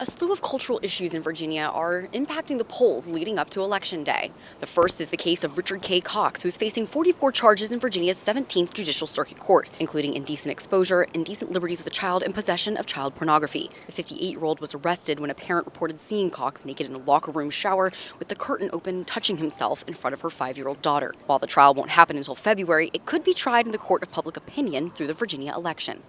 A slew of cultural issues in Virginia are impacting the polls leading up to Election Day. The first is the case of Richard K. Cox, who's facing 44 charges in Virginia's 17th Judicial Circuit Court, including indecent exposure, indecent liberties with a child, and possession of child pornography. The 58-year-old was arrested when a parent reported seeing Cox naked in a locker room shower with the curtain open, touching himself in front of her 5-year-old daughter. While the trial won't happen until February, it could be tried in the court of public opinion through the Virginia election.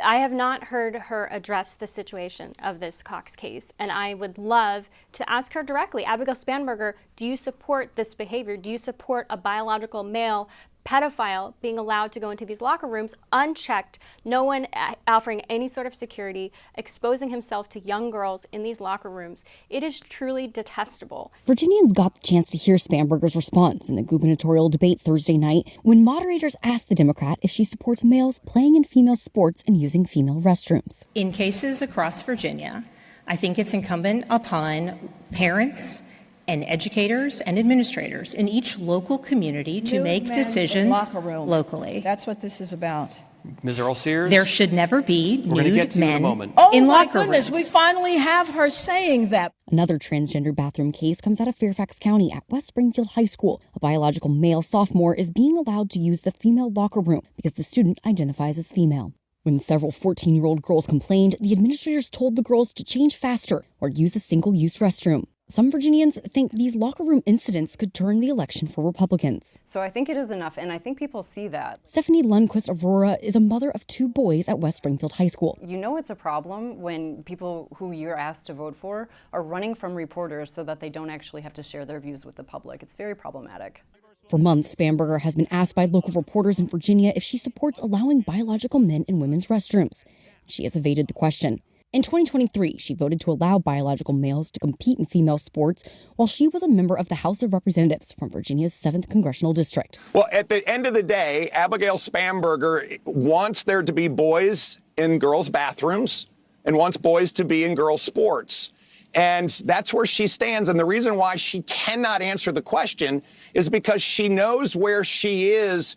I have not heard her address the situation of this Cox case, and I would love to ask her directly. Abigail Spanberger, do you support this behavior? Do you support a biological male pedophile being allowed to go into these locker rooms unchecked, no one offering any sort of security, exposing himself to young girls in these locker rooms? It is truly detestable. Virginians got the chance to hear Spanberger's response in the gubernatorial debate Thursday night when moderators asked the Democrat if she supports males playing in female sports and using female restrooms. In cases across Virginia, I think it's incumbent upon parents and educators and administrators in each local community to make decisions locally. That's what this is about. Ms. Earl Sears? There should never be nude men Oh in my locker goodness, rooms. we finally have her saying that. Another transgender bathroom case comes out of Fairfax County at West Springfield High School. A biological male sophomore is being allowed to use the female locker room because the student identifies as female. When several 14-year-old girls complained, the administrators told the girls to change faster or use a single-use restroom. Some Virginians think these locker room incidents could turn the election for Republicans. So I think it is enough, and I think people see that. Stephanie Lundquist Aurora is a mother of 2 boys at West Springfield High School. You know it's a problem when people who you're asked to vote for are running from reporters so that they don't actually have to share their views with the public. It's very problematic. For months, Spanberger has been asked by local reporters in Virginia if she supports allowing biological men in women's restrooms. She has evaded the question. In 2023, she voted to allow biological males to compete in female sports while she was a member of the House of Representatives from Virginia's 7th Congressional District. Well, at the end of the day, Abigail Spanberger wants there to be boys in girls' bathrooms and wants boys to be in girls' sports. And that's where she stands. And the reason why she cannot answer the question is because she knows where she is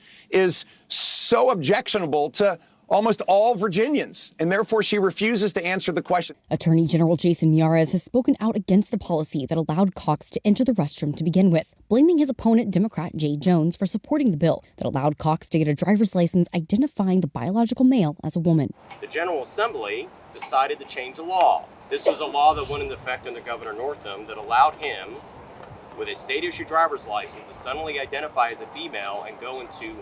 so objectionable to almost all Virginians, and therefore she refuses to answer the question. Attorney General Jason Miyares has spoken out against the policy that allowed Cox to enter the restroom to begin with, blaming his opponent, Democrat Jay Jones, for supporting the bill that allowed Cox to get a driver's license identifying the biological male as a woman. The General Assembly decided to change the law. This was a law that went into effect under Governor Northam that allowed him, with a state-issued driver's license, to suddenly identify as a female and go into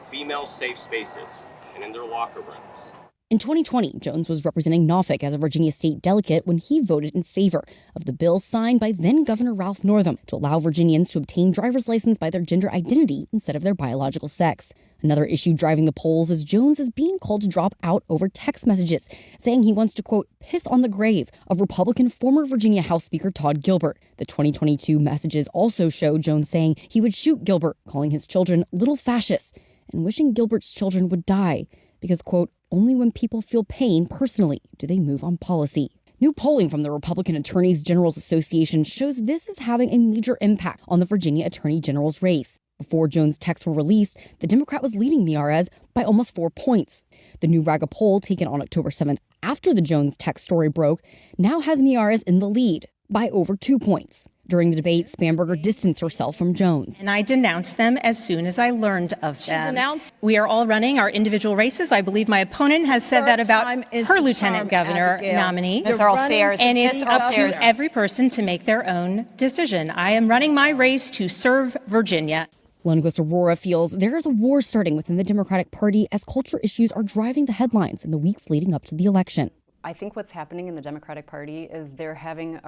female safe spaces and in their locker rooms. In 2020, Jones was representing Norfolk as a Virginia state delegate when he voted in favor of the bill signed by then-Governor Ralph Northam to allow Virginians to obtain driver's license by their gender identity instead of their biological sex. Another issue driving the polls is Jones is being called to drop out over text messages, saying he wants to, quote, piss on the grave of Republican former Virginia House Speaker Todd Gilbert. The 2022 messages also show Jones saying he would shoot Gilbert, calling his children little fascists, and wishing Gilbert's children would die because, quote, only when people feel pain personally do they move on policy. New polling from the Republican Attorneys General's Association shows this is having a major impact on the Virginia Attorney General's race. Before Jones' texts were released, the Democrat was leading Miyares by almost 4 points. The new Raga poll, taken on October 7th after the Jones text story broke, now has Miyares in the lead by over 2 points. During the debate, Spanberger distanced herself from Jones. And I denounced them as soon as I learned of them. We are all running our individual races. I believe my opponent has said that about her lieutenant governor nominee. Ms. Earl Sears. And it's up to every person to make their own decision. I am running my race to serve Virginia. Lundquist Aurora feels there is a war starting within the Democratic Party as culture issues are driving the headlines in the weeks leading up to the election. I think what's happening in the Democratic Party is they're having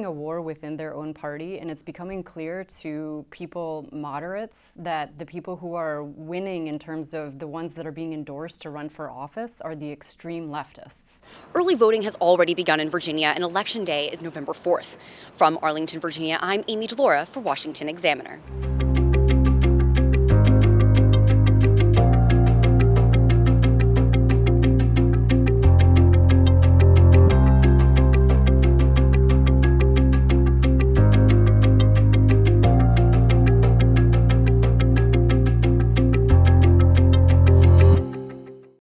a war within their own party, and it's becoming clear to people moderates that the people who are winning in terms of the ones that are being endorsed to run for office are the extreme leftists. Early voting has already begun in Virginia, and Election Day is November 4th. From Arlington, Virginia, I'm Amy DeLaura for Washington Examiner.